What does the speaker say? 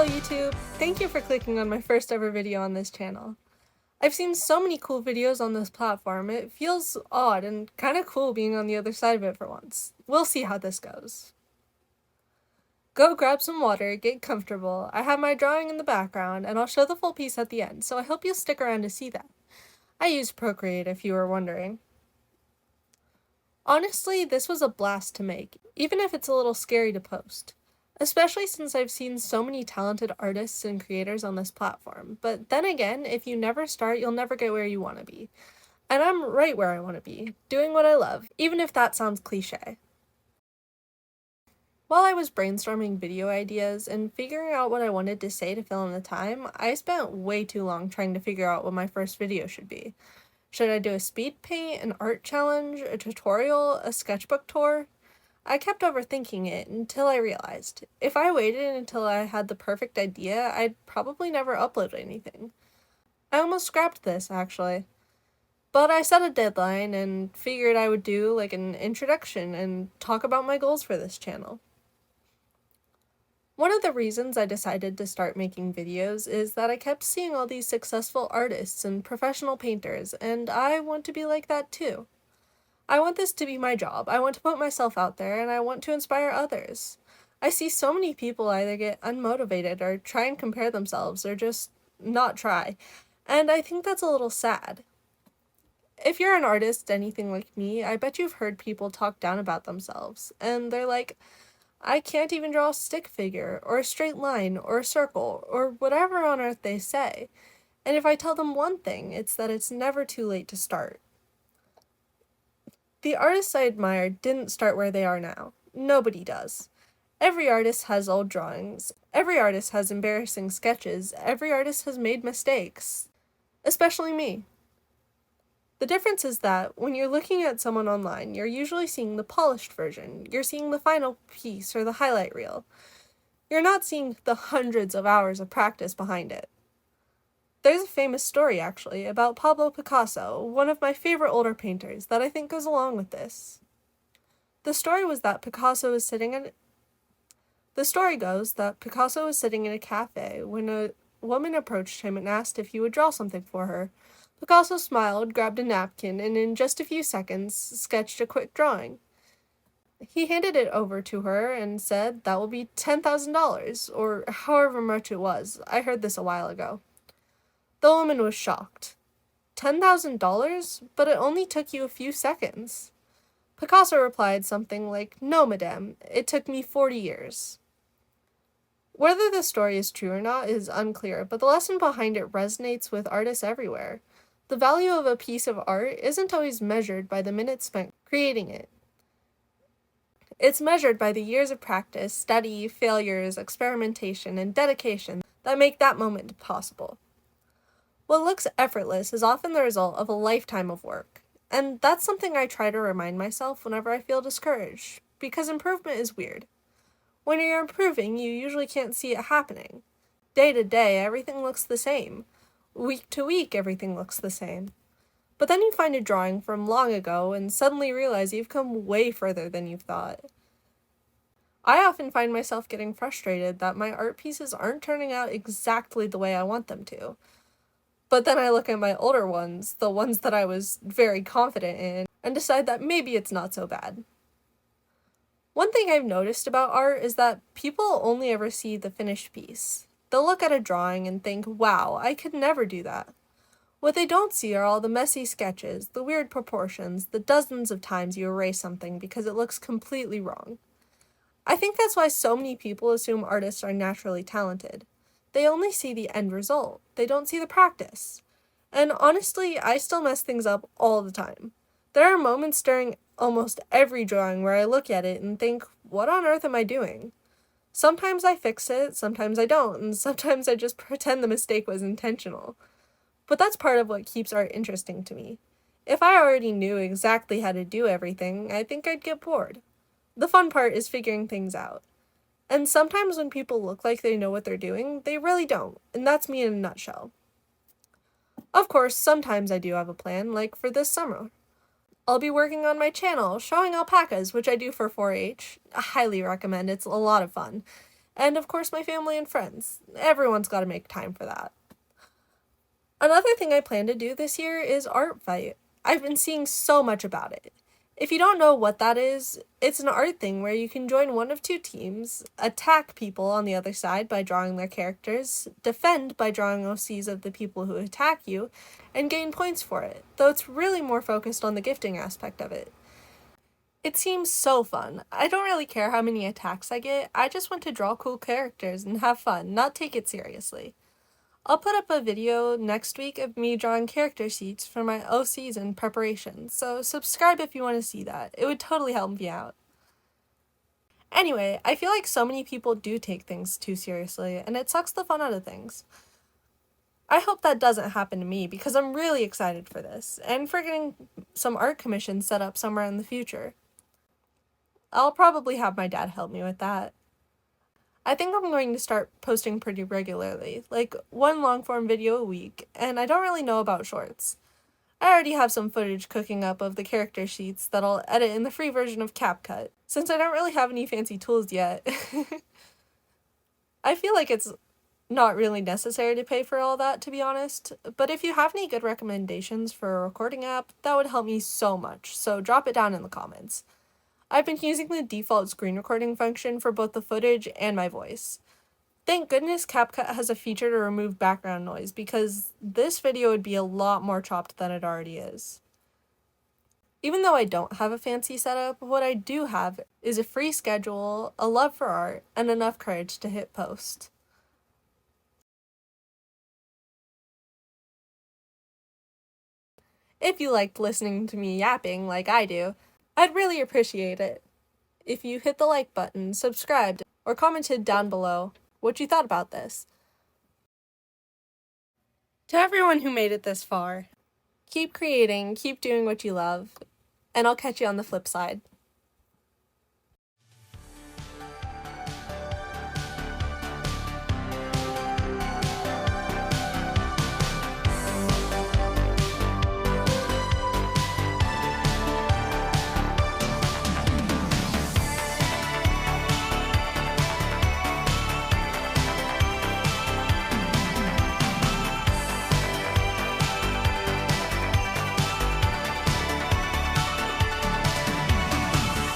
Hello YouTube! Thank you for clicking on my first ever video on this channel. I've seen so many cool videos on this platform, it feels odd and kinda cool being on the other side of it for once. We'll see how this goes. Go grab some water, get comfortable, I have my drawing in the background, and I'll show the full piece at the end, so I hope you'll stick around to see that. I use Procreate if you were wondering. Honestly, this was a blast to make, even if it's a little scary to post. Especially since I've seen so many talented artists and creators on this platform. But then again, if you never start, you'll never get where you want to be. And I'm right where I want to be, doing what I love, even if that sounds cliche. While I was brainstorming video ideas and figuring out what I wanted to say to fill in the time, I spent way too long trying to figure out what my first video should be. Should I do a speed paint, an art challenge, a tutorial, a sketchbook tour? I kept overthinking it until I realized, if I waited until I had the perfect idea, I'd probably never upload anything. I almost scrapped this, actually. But I set a deadline and figured I would do like an introduction and talk about my goals for this channel. One of the reasons I decided to start making videos is that I kept seeing all these successful artists and professional painters, and I want to be like that too. I want this to be my job, I want to put myself out there, and I want to inspire others. I see so many people either get unmotivated or try and compare themselves or just not try, and I think that's a little sad. If you're an artist anything like me, I bet you've heard people talk down about themselves, and they're like, I can't even draw a stick figure, or a straight line, or a circle, or whatever on earth they say. And if I tell them one thing, it's that it's never too late to start. The artists I admired didn't start where they are now. Nobody does. Every artist has old drawings. Every artist has embarrassing sketches. Every artist has made mistakes. Especially me. The difference is that when you're looking at someone online, you're usually seeing the polished version. You're seeing the final piece or the highlight reel. You're not seeing the hundreds of hours of practice behind it. There's a famous story, actually, about Pablo Picasso, one of my favorite older painters, that I think goes along with this. The story goes that Picasso was sitting in a cafe when a woman approached him and asked if he would draw something for her. Picasso smiled, grabbed a napkin, and in just a few seconds sketched a quick drawing. He handed it over to her and said, "That will be $10,000, or however much it was. I heard this a while ago." The woman was shocked. $10,000? But it only took you a few seconds. Picasso replied something like, "No, madame, it took me 40 years. Whether the story is true or not is unclear, but the lesson behind it resonates with artists everywhere. The value of a piece of art isn't always measured by the minutes spent creating it. It's measured by the years of practice, study, failures, experimentation, and dedication that make that moment possible. What looks effortless is often the result of a lifetime of work, and that's something I try to remind myself whenever I feel discouraged, because improvement is weird. When you're improving, you usually can't see it happening. Day to day, everything looks the same. Week to week, everything looks the same. But then you find a drawing from long ago and suddenly realize you've come way further than you thought. I often find myself getting frustrated that my art pieces aren't turning out exactly the way I want them to. But then I look at my older ones, the ones that I was very confident in, and decide that maybe it's not so bad. One thing I've noticed about art is that people only ever see the finished piece. They'll look at a drawing and think, wow, I could never do that. What they don't see are all the messy sketches, the weird proportions, the dozens of times you erase something because it looks completely wrong. I think that's why so many people assume artists are naturally talented. They only see the end result. They don't see the practice. And honestly, I still mess things up all the time. There are moments during almost every drawing where I look at it and think, what on earth am I doing? Sometimes I fix it, sometimes I don't, and sometimes I just pretend the mistake was intentional. But that's part of what keeps art interesting to me. If I already knew exactly how to do everything, I think I'd get bored. The fun part is figuring things out. And sometimes when people look like they know what they're doing, they really don't, and that's me in a nutshell. Of course, sometimes I do have a plan, like for this summer. I'll be working on my channel, showing alpacas, which I do for 4-H. I highly recommend, it's a lot of fun. And of course, my family and friends. Everyone's got to make time for that. Another thing I plan to do this year is Art Fight. I've been seeing so much about it. If you don't know what that is, it's an art thing where you can join one of two teams, attack people on the other side by drawing their characters, defend by drawing OCs of the people who attack you, and gain points for it, though it's really more focused on the gifting aspect of it. It seems so fun. I don't really care how many attacks I get, I just want to draw cool characters and have fun, not take it seriously. I'll put up a video next week of me drawing character sheets for my OCs in preparation, so subscribe if you want to see that. It would totally help me out. Anyway, I feel like so many people do take things too seriously, and it sucks the fun out of things. I hope that doesn't happen to me because I'm really excited for this, and for getting some art commissions set up somewhere in the future. I'll probably have my dad help me with that. I think I'm going to start posting pretty regularly, like one long form video a week, and I don't really know about shorts. I already have some footage cooking up of the character sheets that I'll edit in the free version of CapCut, since I don't really have any fancy tools yet. I feel like it's not really necessary to pay for all that, to be honest, but if you have any good recommendations for a recording app, that would help me so much, so drop it down in the comments. I've been using the default screen recording function for both the footage and my voice. Thank goodness CapCut has a feature to remove background noise because this video would be a lot more chopped than it already is. Even though I don't have a fancy setup, what I do have is a free schedule, a love for art, and enough courage to hit post. If you liked listening to me yapping like I do, I'd really appreciate it if you hit the like button, subscribed, or commented down below what you thought about this. To everyone who made it this far, keep creating, keep doing what you love, and I'll catch you on the flip side.